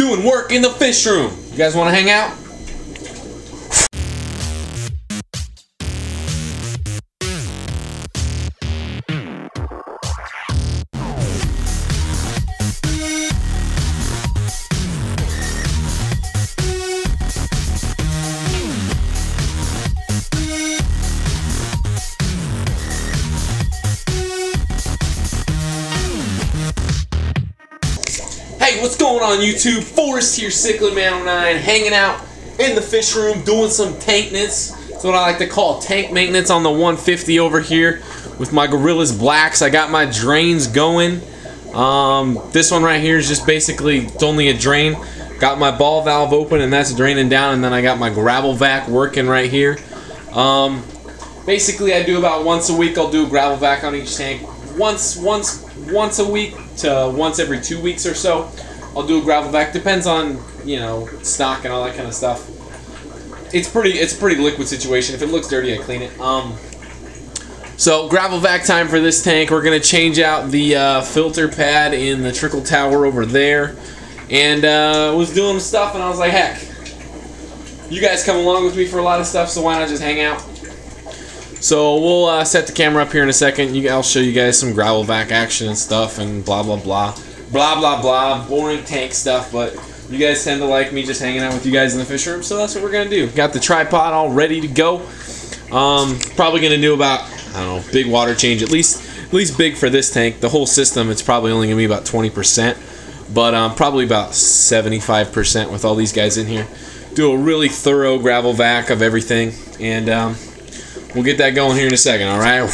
doing work in the fish room. You guys want to hang out? Hey, what's going on YouTube? Forrest here, Cycling09, hanging out in the fish room doing some tankness. That's what I like to call tank maintenance on the 150 over here with my Gorillas Blacks. I got my drains going. This one right here is just basically, it's only a drain. Got my ball valve open and that's draining down, and then I got my gravel vac working right here. Basically I do about once a week. I'll do a gravel vac on each tank. Once a week to once every 2 weeks or so, I'll do a gravel vac. Depends on, you know, stock and all that kind of stuff. It's a pretty liquid situation. If it looks dirty, I clean it. So gravel vac time for this tank. We're gonna change out the filter pad in the trickle tower over there, and was doing stuff, and I was like, heck, you guys come along with me for a lot of stuff, so why not just hang out? So we'll set the camera up here in a second. I'll show you guys some gravel vac action and stuff and blah blah blah. Blah blah blah. Boring tank stuff, but you guys tend to like me just hanging out with you guys in the fish room, so that's what we're gonna do. Got the tripod all ready to go. Probably gonna do about, I don't know, big water change, at least big for this tank. The whole system, it's probably only gonna be about 20%, but probably about 75% with all these guys in here. Do a really thorough gravel vac of everything, and we'll get that going here in a second, alright?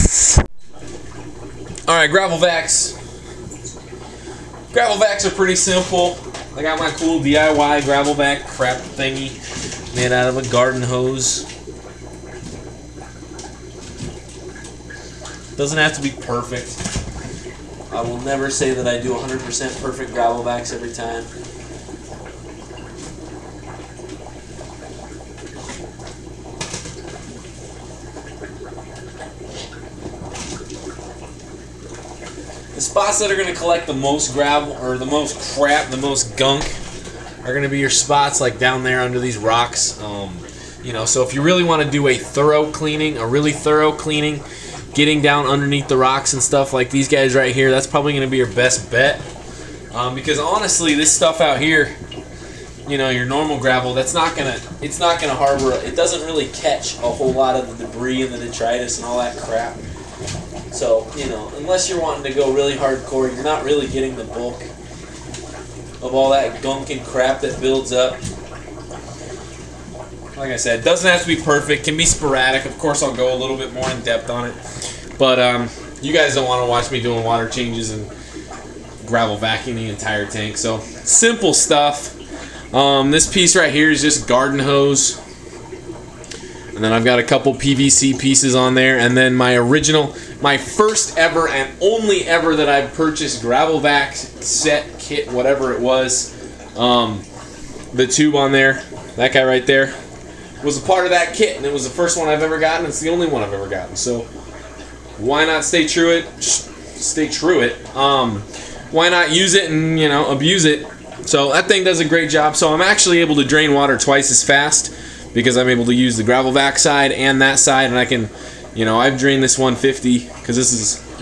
Alright, gravel vacs. Gravel vacs are pretty simple. I got my cool DIY gravel vac crap thingy made out of a garden hose. Doesn't have to be perfect. I will never say that I do 100% perfect gravel vacs every time. The spots that are going to collect the most gravel, or the most crap, the most gunk, are going to be your spots like down there under these rocks. You know, so if you really want to do a really thorough cleaning, getting down underneath the rocks and stuff like these guys right here, that's probably going to be your best bet. Because honestly, this stuff out here, you know, your normal gravel, it's not gonna harbor. It doesn't really catch a whole lot of the debris and the detritus and all that crap. So, you know, unless you're wanting to go really hardcore, you're not really getting the bulk of all that gunk and crap that builds up. Like I said, it doesn't have to be perfect, can be sporadic. Of course, I'll go a little bit more in depth on it. But you guys don't want to watch me doing water changes and gravel vacuuming the entire tank. So, simple stuff. This piece right here is just garden hose. And then I've got a couple PVC pieces on there, and then my first ever and only ever that I've purchased gravel vac set kit, whatever it was, the tube on there, that guy right there, was a part of that kit, and it was the first one I've ever gotten. It's the only one I've ever gotten, so why not stay true it? Why not use it and, you know, abuse it? So that thing does a great job. So I'm actually able to drain water twice as fast, because I'm able to use the gravel vac side and that side, and I can, you know, I've drained this 150 because this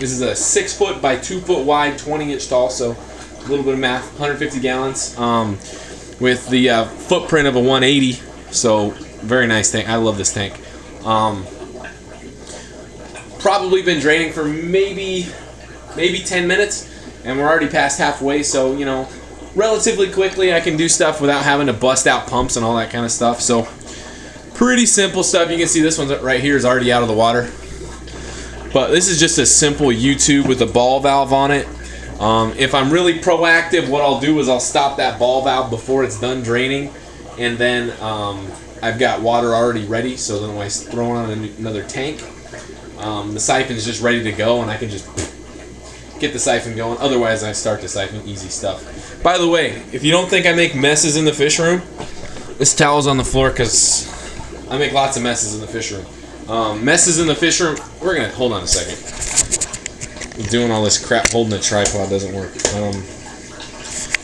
is a 6 foot by 2 foot wide, 20-inch tall, so a little bit of math, 150 gallons, with the footprint of a 180. So very nice tank. I love this tank. Probably been draining for maybe 10 minutes, and we're already past halfway. So, you know, relatively quickly I can do stuff without having to bust out pumps and all that kind of stuff. So pretty simple stuff. You can see this one right here is already out of the water. But this is just a simple U-tube with a ball valve on it. If I'm really proactive, what I'll do is I'll stop that ball valve before it's done draining, and then I've got water already ready, so then when I throw on another tank, the siphon is just ready to go, and I can just get the siphon going. Otherwise, I start the siphon. Easy stuff. By the way, if you don't think I make messes in the fish room, this towel's on the floor because I make lots of messes in the fish room. Messes in the fish room. We're gonna hold on a second. Doing all this crap, holding the tripod doesn't work.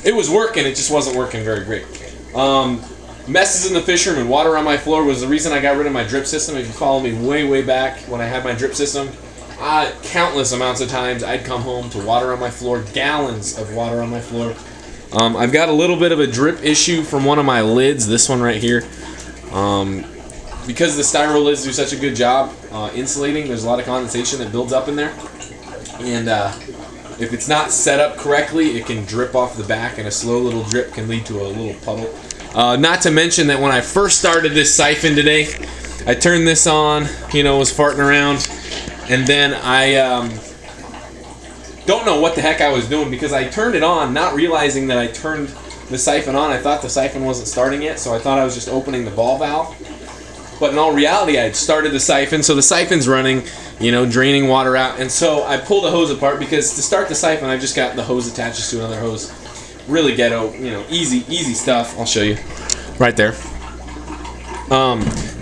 it was working, it just wasn't working very great. Messes in the fish room and water on my floor was the reason I got rid of my drip system. If you follow me way back when I had my drip system, countless amounts of times I'd come home to water on my floor, gallons of water on my floor. I've got a little bit of a drip issue from one of my lids, this one right here. Because the styro lids do such a good job insulating, there's a lot of condensation that builds up in there. And if it's not set up correctly, it can drip off the back, and a slow little drip can lead to a little puddle. Not to mention that when I first started this siphon today, I turned this on, you know, was farting around, and then I don't know what the heck I was doing, because I turned it on not realizing that I turned the siphon on. I thought the siphon wasn't starting yet, so I thought I was just opening the ball valve. But in all reality, I had started the siphon, so the siphon's running, you know, draining water out. And so I pulled the hose apart, because to start the siphon, I just got the hose attaches to another hose. Really ghetto, you know, easy stuff. I'll show you right there.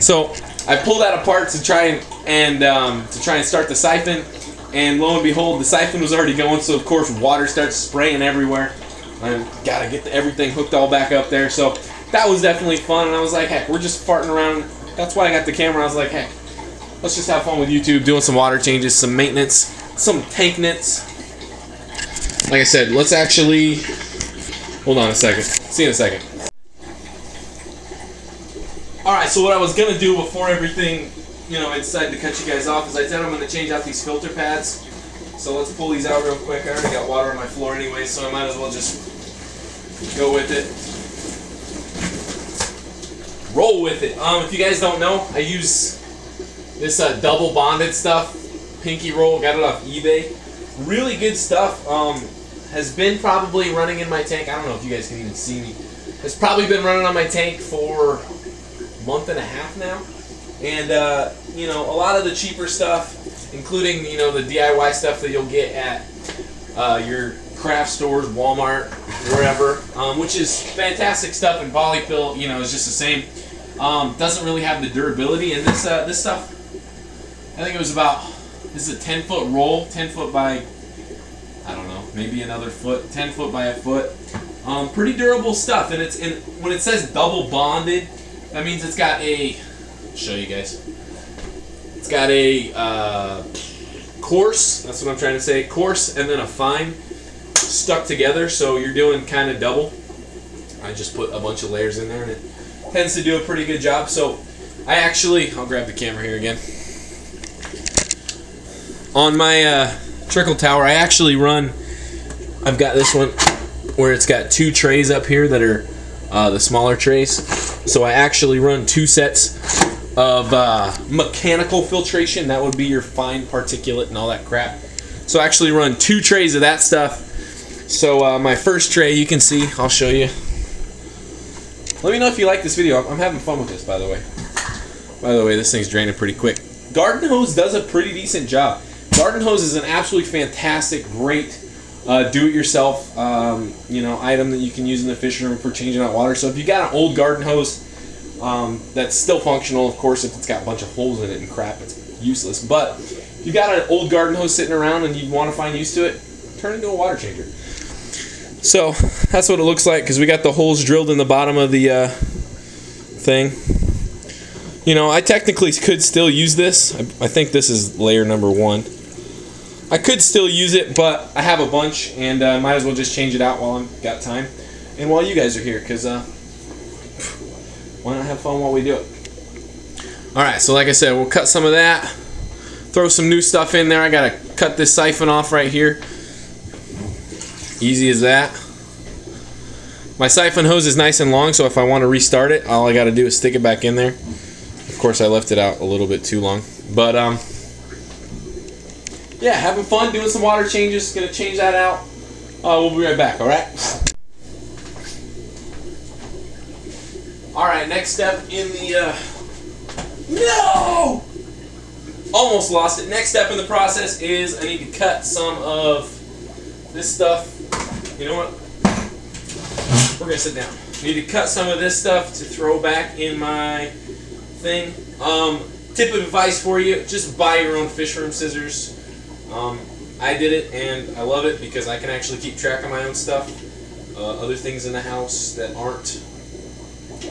So I pulled that apart to try and start the siphon, and lo and behold, the siphon was already going. So of course, water starts spraying everywhere. I gotta get everything hooked all back up there. So that was definitely fun, and I was like, heck, we're just farting around. That's why I got the camera. I was like, heck, let's just have fun with YouTube, doing some water changes, some maintenance, some tank knits. Like I said, let's actually, hold on a second. See you in a second. Alright, so what I was going to do before everything, you know, I decided to cut you guys off, is I said I'm going to change out these filter pads. So let's pull these out real quick. I already got water on my floor anyway, so I might as well just go with it. Roll with it. If you guys don't know, I use this double bonded stuff, pinky roll, got it off eBay. Really good stuff. Has been probably running in my tank. I don't know if you guys can even see me. It's probably been running on my tank for a month and a half now. And you know, a lot of the cheaper stuff, including, you know, the DIY stuff that you'll get at your craft stores, Walmart, wherever, which is fantastic stuff, and polyfill, you know, is just the same. Doesn't really have the durability, and this this stuff, I think it was about, this is a 10-foot roll, 10 foot by, I don't know, maybe another foot, 10 foot by a foot. Pretty durable stuff, and it's when it says double bonded, that means it's got a, I'll show you guys, it's got a coarse, that's what I'm trying to say, coarse, and then a fine stuck together, so you're doing kind of double. I just put a bunch of layers in there, and it tends to do a pretty good job. So I actually, I'll grab the camera here again. On my trickle tower, I actually run, I've got this one where it's got 2 trays up here that are the smaller trays. So I actually run 2 sets of mechanical filtration. That would be your fine particulate and all that crap. So I actually run 2 trays of that stuff. So my first tray, you can see, I'll show you. Let me know if you like this video. I'm having fun with this, by the way. By the way, this thing's draining pretty quick. Garden hose does a pretty decent job. Garden hose is an absolutely fantastic, great do-it-yourself you know, item that you can use in the fish room for changing out water. So if you got an old garden hose that's still functional, of course, if it's got a bunch of holes in it and crap, it's useless. But if you got an old garden hose sitting around and you want to find use to it, turn it into a water changer. So that's what it looks like, because we got the holes drilled in the bottom of the thing. You know, I technically could still use this. I think this is layer number 1. I could still use it, but I have a bunch, and I might as well just change it out while I've got time, and while you guys are here, because why not have fun while we do it? Alright, so like I said, we'll cut some of that, throw some new stuff in there. I gotta cut this siphon off right here. Easy as that. My siphon hose is nice and long, so if I want to restart it, all I got to do is stick it back in there. Of course, I left it out a little bit too long. But, yeah, having fun, doing some water changes. Going to change that out. We'll be right back, alright? Alright, next step in the, no! Almost lost it. Next step in the process is I need to cut some of this stuff. You know what? We're going to sit down. I need to cut some of this stuff to throw back in my thing. Tip of advice for you, just buy your own fish room scissors. I did it and I love it because I can actually keep track of my own stuff. Other things in the house that aren't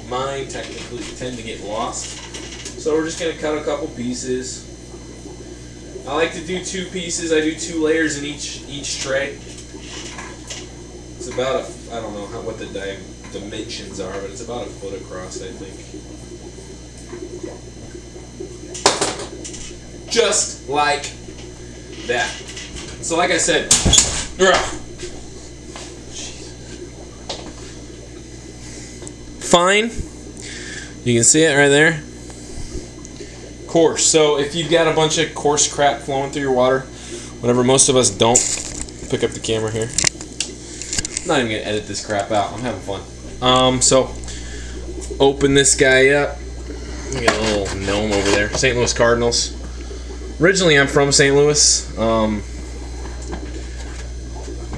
mine technically tend to get lost. So we're just going to cut a couple pieces. I like to do 2 pieces. I do 2 layers in each tray. It's about I don't know what the dimensions are, but it's about 1 foot across, I think. Just like that. So like I said, fine. You can see it right there. Coarse. So if you've got a bunch of coarse crap flowing through your water, whatever, most of us don't. Pick up the camera here. I'm not even gonna edit this crap out. I'm having fun. So open this guy up. Look at a little gnome over there. St. Louis Cardinals. Originally, I'm from St. Louis.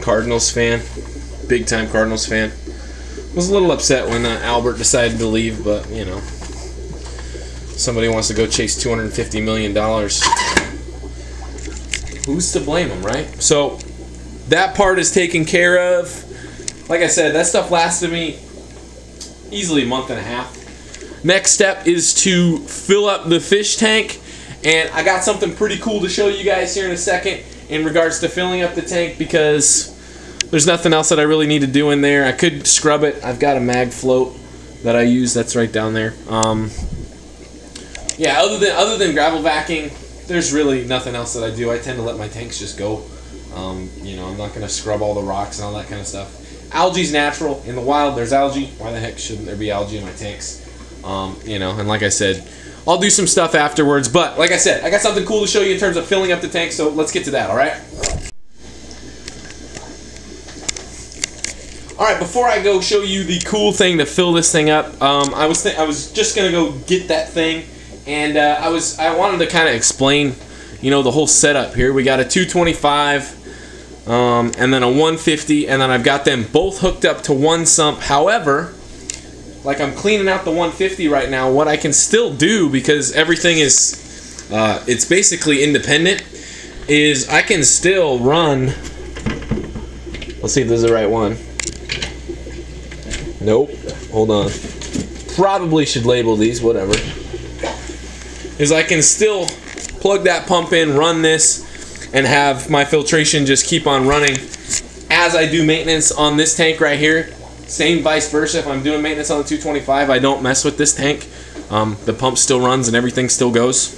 Cardinals fan, big time Cardinals fan. Was a little upset when Albert decided to leave, but you know, somebody wants to go chase $250 million. Who's to blame him, right? So that part is taken care of. Like I said, that stuff lasted me easily a month and a half. Next step is to fill up the fish tank, and I got something pretty cool to show you guys here in a second in regards to filling up the tank, because there's nothing else that I really need to do in there. I could scrub it. I've got a mag float that I use. That's right down there. Yeah, other than gravel vacuuming, there's really nothing else that I do. I tend to let my tanks just go. You know, I'm not going to scrub all the rocks and all that kind of stuff. Algae's natural. In the wild, there's algae. Why the heck shouldn't there be algae in my tanks? You know, and like I said, I'll do some stuff afterwards. But like I said, I got something cool to show you in terms of filling up the tank, so let's get to that, all right? All right, before I go show you the cool thing to fill this thing up, I was just gonna go get that thing, and I wanted to kind of explain, you know, the whole setup here. We got a 225, and then a 150, and then I've got them both hooked up to one sump. However, like I'm cleaning out the 150 right now, what I can still do, because everything is, it's basically independent, is I can still run. Let's see if this is the right one. Nope. Hold on. Probably should label these, whatever. Is I can still plug that pump in, run this, and have my filtration just keep on running as I do maintenance on this tank right here. Same vice versa. If I'm doing maintenance on the 225, I don't mess with this tank. The pump still runs and everything still goes.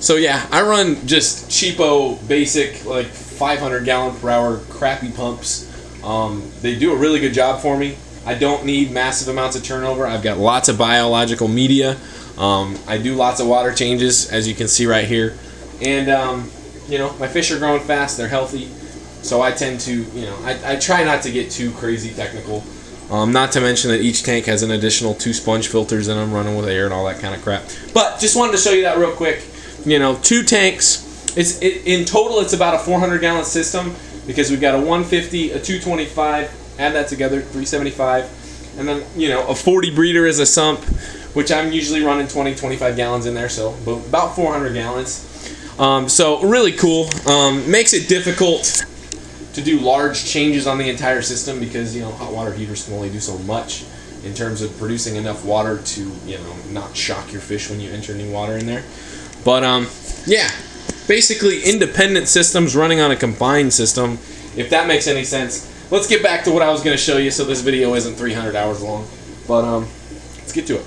So yeah, I run just cheapo, basic, like 500 gallon per hour crappy pumps. They do a really good job for me. I don't need massive amounts of turnover. I've got lots of biological media. I do lots of water changes, as you can see right here. And, you know, my fish are growing fast. They're healthy. So I tend to, you know, I try not to get too crazy technical. Not to mention that each tank has an additional 2 sponge filters and I'm running with air and all that kind of crap. But just wanted to show you that real quick. You know, 2 tanks. In total, it's about a 400 gallon system, because we've got a 150, a 225, add that together, 375, and then, you know, a 40 breeder is a sump, which I'm usually running 20-25 gallons in there, so about 400 gallons. So really cool. Makes it difficult to do large changes on the entire system, because, you know, hot water heaters can only do so much in terms of producing enough water to, you know, not shock your fish when you enter new water in there. But yeah, basically independent systems running on a combined system, if that makes any sense. Let's get back to what I was going to show you, so this video isn't 300 hours long. But let's get to it.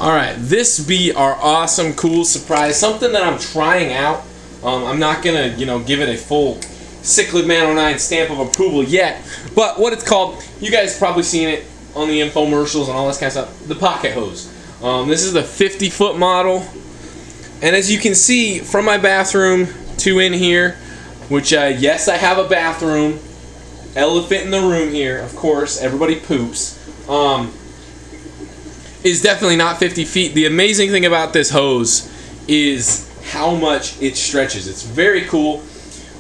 Alright, this be our awesome, cool surprise. Something that I'm trying out. I'm not going to, you know, give it a full Cichlid Man 09 stamp of approval yet. But what it's called, you guys probably seen it on the infomercials and all this kind of stuff. The pocket hose. This is the 50-foot model. And as you can see, from my bathroom to in here, which, yes, I have a bathroom. Elephant in the room here, of course. Everybody poops. Is definitely not 50 feet. The amazing thing about this hose is how much it stretches. It's very cool.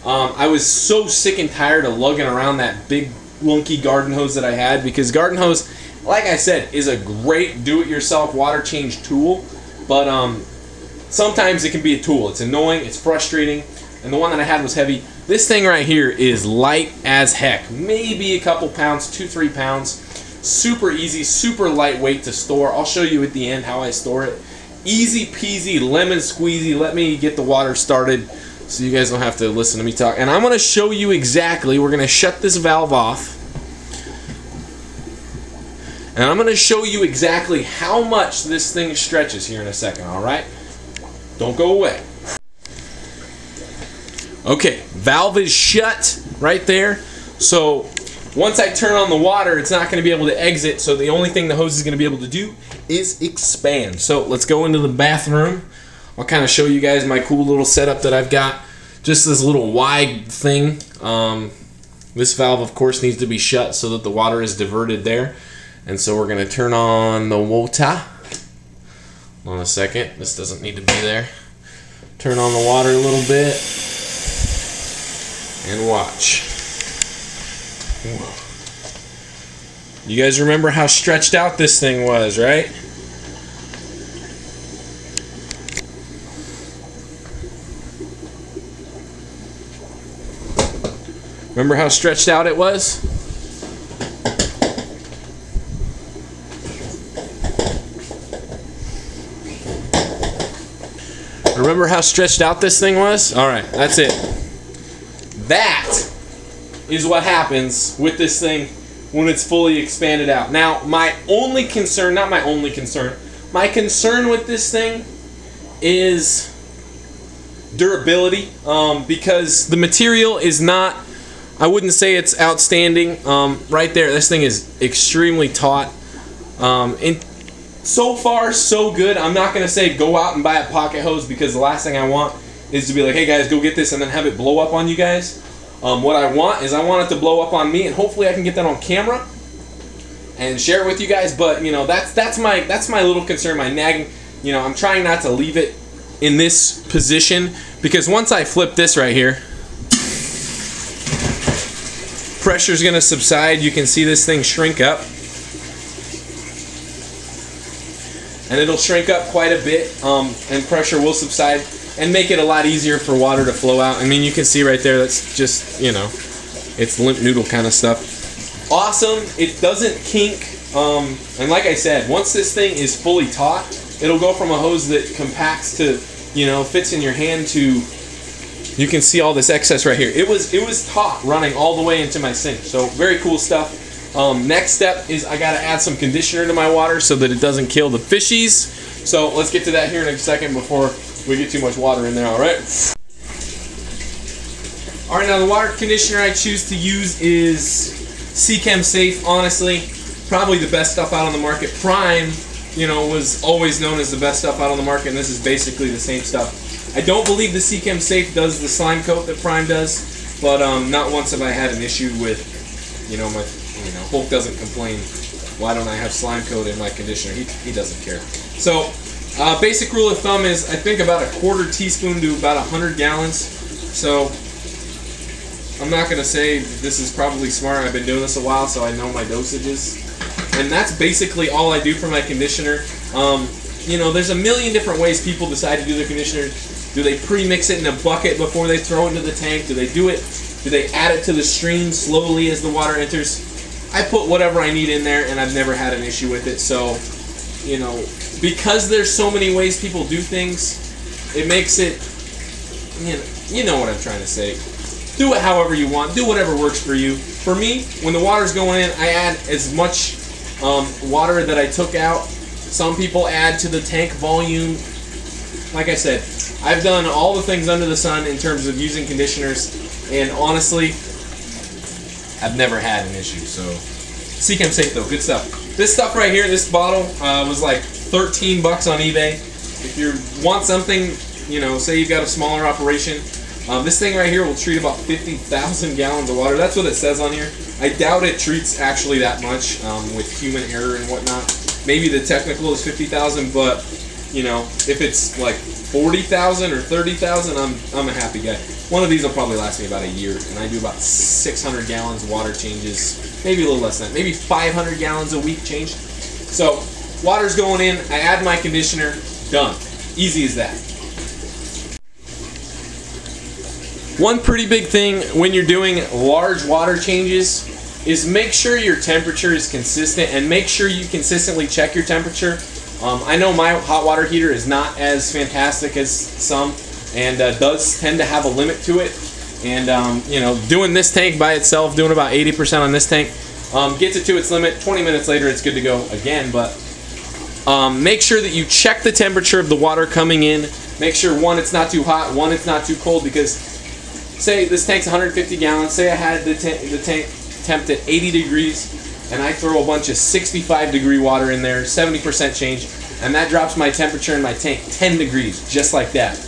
I was so sick and tired of lugging around that big, lunky garden hose that I had, because garden hose, like I said, is a great do-it-yourself water change tool, but sometimes it can be a tool. It's annoying, it's frustrating. and the one that I had was heavy. This thing right here is light as heck. Maybe a couple pounds, 2-3 pounds. Super easy, super lightweight to store. I'll show you at the end how I store it. Easy peasy, lemon squeezy. Let me get the water started so you guys don't have to listen to me talk. And I'm going to show you exactly, we're going to shut this valve off. And I'm going to show you exactly how much this thing stretches here in a second, alright? Don't go away. Okay, valve is shut right there. So once I turn on the water, it's not going to be able to exit. So the only thing the hose is going to be able to do is expand. So let's go into the bathroom. I'll kind of show you guys my cool little setup that I've got. Just this little wide thing. This valve, of course, needs to be shut so that the water is diverted there. And so we're going to turn on the water. Hold on a second. This doesn't need to be there. Turn on the water a little bit. And watch. Whoa. You guys remember how stretched out this thing was, right? Remember how stretched out it was? Remember how stretched out this thing was? Alright, that's it. That is what happens with this thing when it's fully expanded out. Now, my only concern, not my only concern, my concern with this thing is durability, because the material is not, I wouldn't say it's outstanding. Right there, this thing is extremely taut. And so far, so good. I'm not going to say go out and buy a pocket hose, because the last thing I want is to be like, hey guys, go get this, and then have it blow up on you guys. What I want is I want it to blow up on me, and hopefully I can get that on camera and share it with you guys. But you know, that's my little concern, my nagging. You know, I'm trying not to leave it in this position, because once I flip this right here, pressure's going to subside. You can see this thing shrink up. And it'll shrink up quite a bit, and pressure will subside and make it a lot easier for water to flow out. I mean, you can see right there, that's just, you know, it's limp noodle kind of stuff. Awesome. It doesn't kink. And like I said, once this thing is fully taut, it'll go from a hose that compacts to, you know, fits in your hand to, you can see all this excess right here. It was taut running all the way into my sink. So very cool stuff. Next step is I gotta add some conditioner to my water so that it doesn't kill the fishies. So let's get to that here in a second before we get too much water in there, alright? Alright, now the water conditioner I choose to use is Seachem Safe. Honestly, probably the best stuff out on the market. Prime, you know, was always known as the best stuff out on the market, and this is basically the same stuff. I don't believe the Seachem Safe does the slime coat that Prime does, but not once have I had an issue with, you know, my, you know, Hulk doesn't complain, why don't I have slime coat in my conditioner? He doesn't care. So, basic rule of thumb is I think about a 1/4 teaspoon to about 100 gallons. So, I'm not going to say this is probably smart. I've been doing this a while, so I know my dosages. And that's basically all I do for my conditioner. You know, there's a million different ways people decide to do their conditioner. Do they pre-mix it in a bucket before they throw it into the tank? Do they do it? Do they add it to the stream slowly as the water enters? I put whatever I need in there, and I've never had an issue with it. So, you know, because there's so many ways people do things, it makes it, you know what I'm trying to say. Do it however you want. Do whatever works for you. For me, when the water's going in, I add as much water that I took out. Some people add to the tank volume. Like I said, I've done all the things under the sun in terms of using conditioners, and honestly, I've never had an issue. So, Seachem Safe though, good stuff. This stuff right here, this bottle was like 13 bucks on eBay. If you want something, you know, say you've got a smaller operation, this thing right here will treat about 50,000 gallons of water. That's what it says on here. I doubt it treats actually that much with human error and whatnot. Maybe the technical is 50,000, but you know, if it's like 40,000 or 30,000, I'm a happy guy. One of these will probably last me about a year, and I do about 600 gallons water changes, maybe a little less than that, maybe 500 gallons a week changed. So, water's going in, I add my conditioner, done. Easy as that. One pretty big thing when you're doing large water changes is make sure your temperature is consistent, and make sure you consistently check your temperature. I know my hot water heater is not as fantastic as some, and does tend to have a limit to it. And you know, doing this tank by itself, doing about 80% on this tank, gets it to its limit. 20 minutes later, it's good to go again. But make sure that you check the temperature of the water coming in. Make sure, one, it's not too hot, one, it's not too cold, because say this tank's 150 gallons, say I had the tank temped at 80 degrees, and I throw a bunch of 65 degree water in there, 70% change, and that drops my temperature in my tank 10 degrees, just like that.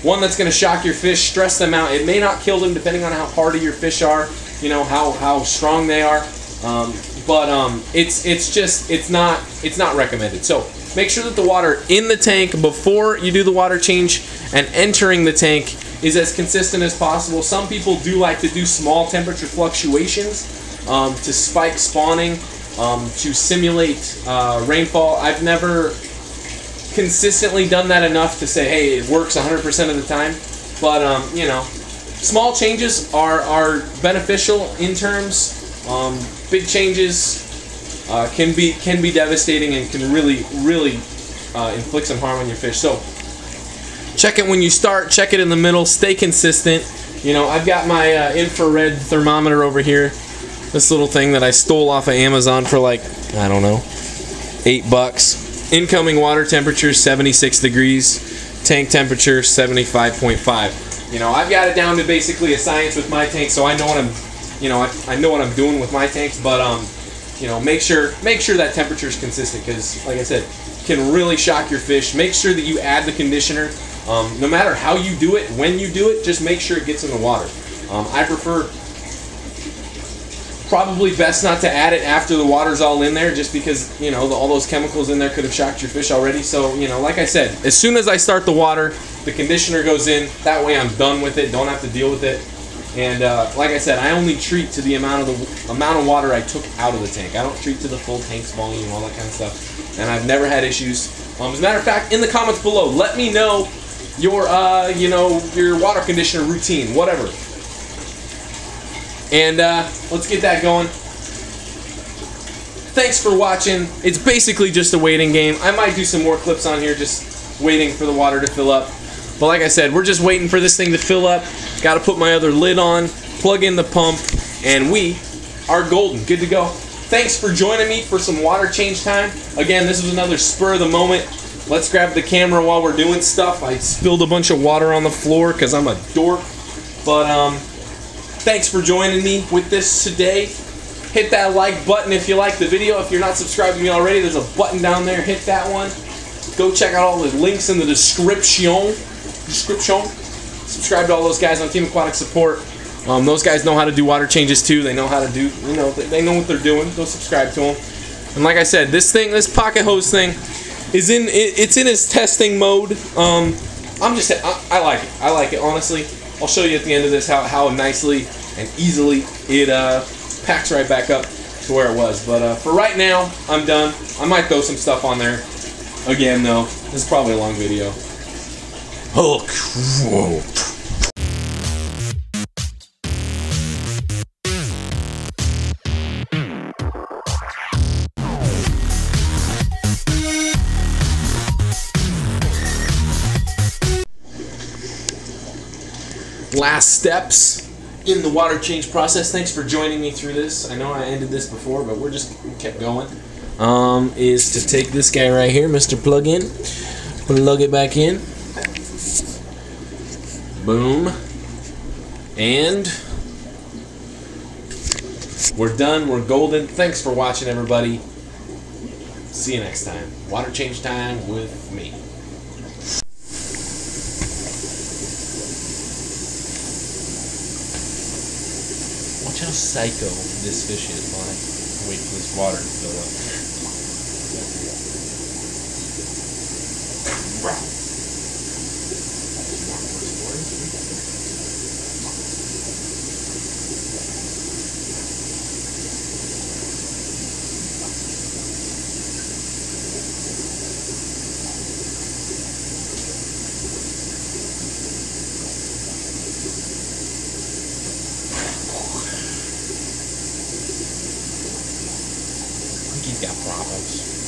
One, that's going to shock your fish, stress them out. It may not kill them depending on how hardy your fish are, you know, how strong they are, but it's not recommended. So make sure that the water in the tank before you do the water change and entering the tank is as consistent as possible. Some people do like to do small temperature fluctuations to spike spawning, to simulate rainfall. I've never consistently done that enough to say, hey, it works 100% of the time. But you know, small changes are beneficial in terms. Big changes can be devastating and can really inflict some harm on your fish. So check it when you start, check it in the middle, stay consistent. You know, I've got my infrared thermometer over here. This little thing that I stole off of Amazon for like, I don't know, $8. Incoming water temperature 76 degrees, tank temperature 75.5. You know, I've got it down to basically a science with my tank, so I know what I know what I'm doing with my tanks. But you know, make sure that temperature is consistent, because like I said, it can really shock your fish. Make sure that you add the conditioner. No matter how you do it, when you do it, just make sure it gets in the water. I prefer, probably best not to add it after the water's all in there, just because, you know, all those chemicals in there could have shocked your fish already. So, you know, like I said, as soon as I start the water, the conditioner goes in. That way I'm done with it, don't have to deal with it. And like I said, I only treat to the amount of water I took out of the tank. I don't treat to the full tank's volume, all that kind of stuff. And I've never had issues. As a matter of fact, in the comments below, let me know your you know, your water conditioner routine, whatever. And let's get that going. Thanks for watching. It's basically just a waiting game. I might do some more clips on here just waiting for the water to fill up. But like I said, we're just waiting for this thing to fill up. Got to put my other lid on, plug in the pump, and we are golden. Good to go. Thanks for joining me for some water change time. Again, this was another spur of the moment. Let's grab the camera while we're doing stuff. I spilled a bunch of water on the floor because I'm a dork. But thanks for joining me with this today. Hit that like button if you like the video. If you're not subscribed to me already, there's a button down there. Hit that one. Go check out all the links in the description. Subscribe to all those guys on Team Aquatic Support. Those guys know how to do water changes too. They know how to do, you know, they know what they're doing. Go subscribe to them. And like I said, this pocket hose thing is in its testing mode. I like it. I like it, honestly. I'll show you at the end of this how nicely and easily it packs right back up to where it was. But for right now, I'm done. I might throw some stuff on there again, though. This is probably a long video. Oh, whoa. Last steps in the water change process. Thanks for joining me through this. I know I ended this before, but we kept going. Is to take this guy right here, Mr. Plug-in, plug it back in, boom, and we're done. We're golden. Thanks for watching, everybody. See you next time. Water change time with me. Watch how psycho this fish is while I wait for this water to fill up. think he's got problems.